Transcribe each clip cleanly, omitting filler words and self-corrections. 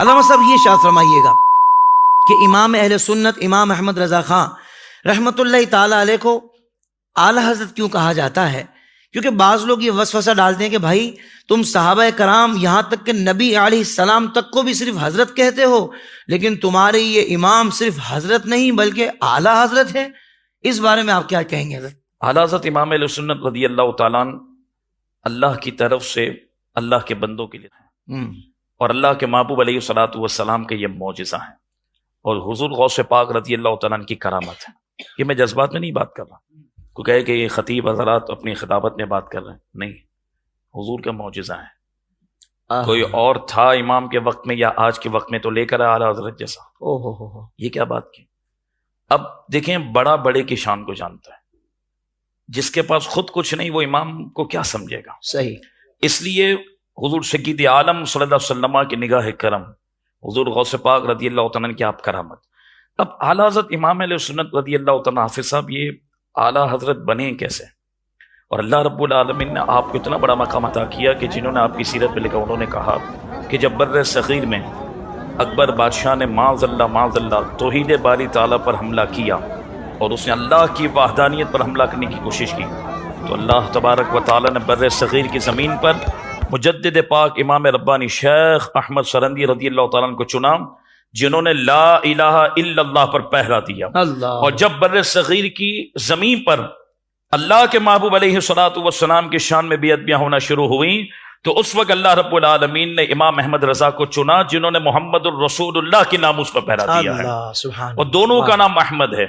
علامہ صاحب یہ ارشاد فرمائیے گا کہ امام اہل سنت امام احمد رضا خان رحمۃ اللہ تعالی علیہ کو اعلیٰ حضرت کیوں کہا جاتا ہے؟ کیونکہ بعض لوگ یہ وسوسہ ڈالتے ہیں کہ بھائی تم صحابہ کرام یہاں تک کہ نبی علیہ السلام تک کو بھی صرف حضرت کہتے ہو، لیکن تمہارے یہ امام صرف حضرت نہیں بلکہ اعلیٰ حضرت ہے، اس بارے میں آپ کیا کہیں گے حضرت؟ اعلیٰ حضرت امام اہل سنت رضی اللہ تعالیٰ عنہ اللہ کی طرف سے اللہ کے بندوں کے لیے ہیں، اور اللہ کے محبوب علیہ الصلوۃ والسلام کے یہ معجزہ ہیں، اور حضور غوث پاک رضی اللہ تعالیٰ عنہ کی کرامت ہے۔ یہ میں جذبات میں نہیں بات کر رہا، کو کہے کہ یہ خطیب حضرات اپنی خطابت میں بات کر رہے ہیں، نہیں، حضور کا معجزہ ہے۔ کوئی اور تھا امام کے وقت میں یا آج کے وقت میں تو لے کر آیا اعلیٰ حضرت جیسا، یہ کیا بات کی؟ اب دیکھیں، بڑا بڑے کی شان کو جانتا ہے، جس کے پاس خود کچھ نہیں وہ امام کو کیا سمجھے گا؟ صحیح۔ اس لیے حضور سید عالم صلی اللہ علیہ وسلم کی نگاہ کرم، حضور غوث پاک رضی اللہ تعالیٰ کی آپ کرامت۔ اب اعلیٰ حضرت امام علیہ سنت رضی اللہ تعالیٰ حافظ صاحب یہ اعلیٰ حضرت بنے کیسے؟ اور اللہ رب العالمین نے آپ کو اتنا بڑا مقام عطا کیا کہ جنہوں نے آپ کی سیرت میں لکھا، انہوں نے کہا کہ جب بر صغیر میں اکبر بادشاہ نے معاذ اللہ توحید باری تعالیٰ پر حملہ کیا اور اس نے اللہ کی وحدانیت پر حملہ کرنے کی کوشش کی، تو اللہ تبارک و تعالیٰ نے بر صغیر کی زمین پر مجدد پاک امام ربانی شیخ احمد سرندی رضی اللہ تعالیٰ عنہ کو چنا، جنہوں نے لا الہ الا اللہ پر پہرا دیا۔ اور جب بر صغیر کی زمین پر اللہ کے محبوب علیہ الصلوۃ والسلام کی شان میں بے ادبیاں ہونا شروع ہوئیں، تو اس وقت اللہ رب العالمین نے امام احمد رضا کو چنا، جنہوں نے محمد الرسول اللہ کی ناموس پر پہرا دیا ہے، اور دونوں کا نام احمد ہے۔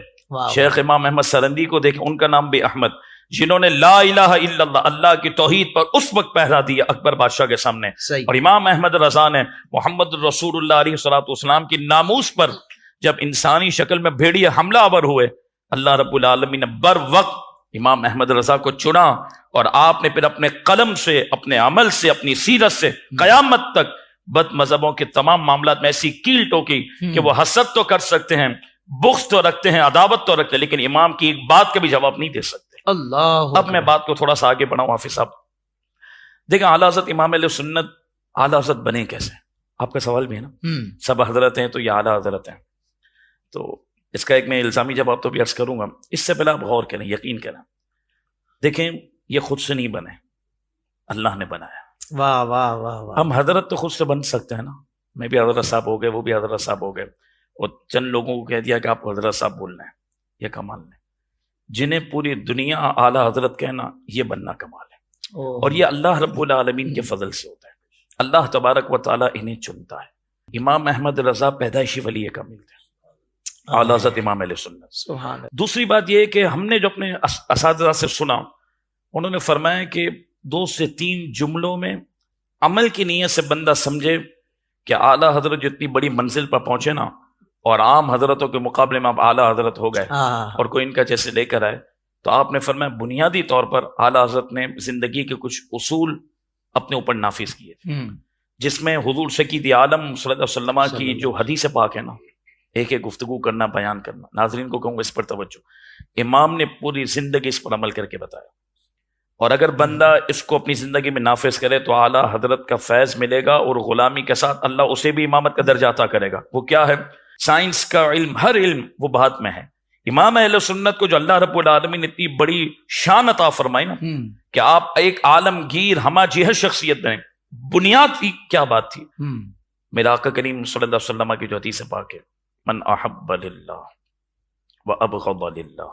شیخ امام احمد سرندی کو دیکھیں، ان کا نام بھی احمد، جنہوں نے لا الہ الا اللہ اللہ کی توحید پر اس وقت پہرا دیا اکبر بادشاہ کے سامنے۔ اور امام احمد رضا نے محمد رسول اللہ علیہ الصلوۃ والسلام کی ناموس پر جب انسانی شکل میں بھیڑیے حملہ آور ہوئے، اللہ رب العالمین نے بر وقت امام احمد رضا کو چنا، اور آپ نے پھر اپنے قلم سے، اپنے عمل سے، اپنی سیرت سے قیامت تک بد مذہبوں کے تمام معاملات میں ایسی کیل ٹوکی کہ وہ حسد تو کر سکتے ہیں، بغض تو رکھتے ہیں، عداوت تو رکھتے ہیں، لیکن امام کی ایک بات کا بھی جواب نہیں دے سکتے۔ اللہ اب میں بات کو تھوڑا سا آگے بڑھاؤں حافظ صاحب، دیکھیں اعلیٰ حضرت امام علیہ سنت اعلیٰ حضرت بنے کیسے؟ آپ کا سوال بھی ہے نا، سب حضرت ہیں تو یہ اعلیٰ حضرت ہیں، تو اس کا ایک میں الزامی جواب تو بھی عرض کروں گا، اس سے پہلے آپ غور کریں، یقین کریں، دیکھیں یہ خود سے نہیں بنے، اللہ نے بنایا۔ واہ واہ واہ واہ۔ ہم حضرت تو خود سے بن سکتے ہیں نا، میں بھی حضرت صاحب ہو گئے، وہ بھی حضرت صاحب ہو گئے، اور چند لوگوں کو کہہ دیا کہ آپ حضرت صاحب بولنا ہے، یہ کمال ہے۔ جنہیں پوری دنیا اعلیٰ حضرت کہنا، یہ بننا کمال ہے، اور یہ اللہ رب العالمین کے فضل سے ہوتا ہے، اللہ تبارک و تعالیٰ انہیں چنتا ہے۔ امام احمد رضا پیدائشی ولی کامل تھے، اعلیٰ حضرت امام علیہ سنت۔ دوسری بات یہ کہ ہم نے جو اپنے اساتذہ سے سنا، انہوں نے فرمایا کہ 2 سے 3 جملوں میں عمل کی نیت سے بندہ سمجھے کہ اعلیٰ حضرت جتنی بڑی منزل پر پہنچے نا، اور عام حضرتوں کے مقابلے میں آپ اعلیٰ حضرت ہو گئے اور کوئی ان کا جیسے لے کر آئے، تو آپ نے فرمایا بنیادی طور پر اعلیٰ حضرت نے زندگی کے کچھ اصول اپنے اوپر نافذ کیے تھے، جس میں حضور سید عالم صلی اللہ علیہ وسلم کی جو حدیث پاک ہے نا، ایک ایک گفتگو کرنا، بیان کرنا، ناظرین کو کہوں گا اس پر توجہ، امام نے پوری زندگی اس پر عمل کر کے بتایا، اور اگر بندہ اس کو اپنی زندگی میں نافذ کرے تو اعلیٰ حضرت کا فیض ملے گا، اور غلامی کے ساتھ اللہ اسے بھی امامت کا درجہ عطا کرے گا۔ وہ کیا ہے؟ سائنس کا علم، ہر علم وہ بات میں ہے۔ امام اہل سنت کو جو اللہ رب العالمین نے اتنی بڑی شان عطا فرمائی نا، کہ آپ ایک عالمگیر ہمہ جہت شخصیت بنے، بنیاد کی کیا بات تھی؟ میرا آقا کریم صلی اللہ علیہ وسلم کی جو حدیث پاک ہے، من احب للہ وابغض للہ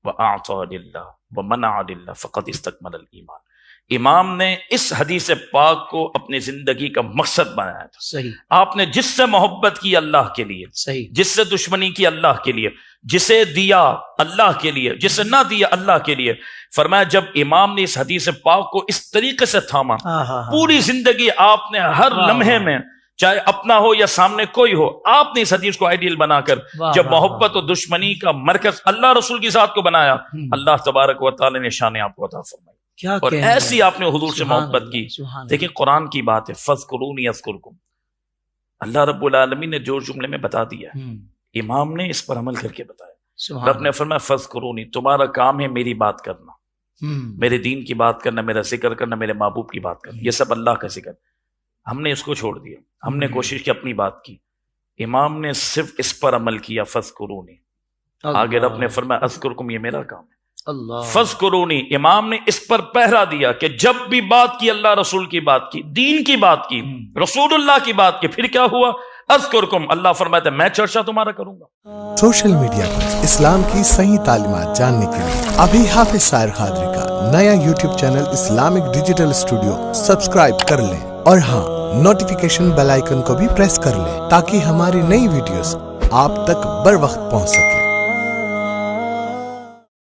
واعطى للہ ومنع للہ فقد استکمل الایمان۔ امام نے اس حدیث پاک کو اپنی زندگی کا مقصد بنایا تھا۔ صحیح۔ آپ نے جس سے محبت کی اللہ کے لیے، صحیح، جس سے دشمنی کی اللہ کے لیے، جسے دیا اللہ کے لیے، جسے نہ دیا اللہ کے لیے، فرمایا جب امام نے اس حدیث پاک کو اس طریقے سے تھاما، پوری زندگی آپ نے ہر لمحے میں، چاہے اپنا ہو یا سامنے کوئی ہو، آپ نے اس حدیث کو آئیڈیل بنا کر جب محبت و دشمنی کا مرکز اللہ رسول کی ذات کو بنایا، اللہ تبارک و تعالی نے شان آپ کو عطا فرمائی، اور ایسی آپ نے حضور سے محبت کی۔ دیکھیں قرآن کی بات ہے، فَاذْكُرُونِي أَذْكُرْكُمْ، اللہ رب العالمین نے جو جملے میں بتا دیا، امام نے اس پر عمل کر کے بتایا۔ رب نے فرمایا فَاذْكُرُونِي، تمہارا کام ہے میری بات کرنا، میرے دین کی بات کرنا، میرا ذکر کرنا، میرے محبوب کی بات کرنا، یہ سب اللہ کا ذکر۔ ہم نے اس کو چھوڑ دیا, ہم نے کوشش کی اپنی بات کی. امام نے صرف اس پر عمل کیا, فذکرونی. آگے رب نے فرمایا اذکرکم, یہ میرا کام ہے. اللہ فذکرونی, امام نے اس پر پہرا دیا کہ جب بھی بات کی اللہ رسول کی بات کی, دین کی بات کی, رسول اللہ کی بات کی, پھر کیا ہوا؟ اذکرکم, اللہ فرماتا ہے میں چرچا تمہارا کروں گا. سوشل میڈیا پر اسلام کی صحیح تعلیمات جاننے کے لیے ابھی حافظ سائر قادری کا نیا YouTube channel Islamic digital studio subscribe کر لیں, اور ہاں نوٹیفیکیشن بیل آئیکن کو بھی پریس کر لیں تاکہ ہماری نئی ویڈیوز آپ تک بر وقت پہنچ سکیں.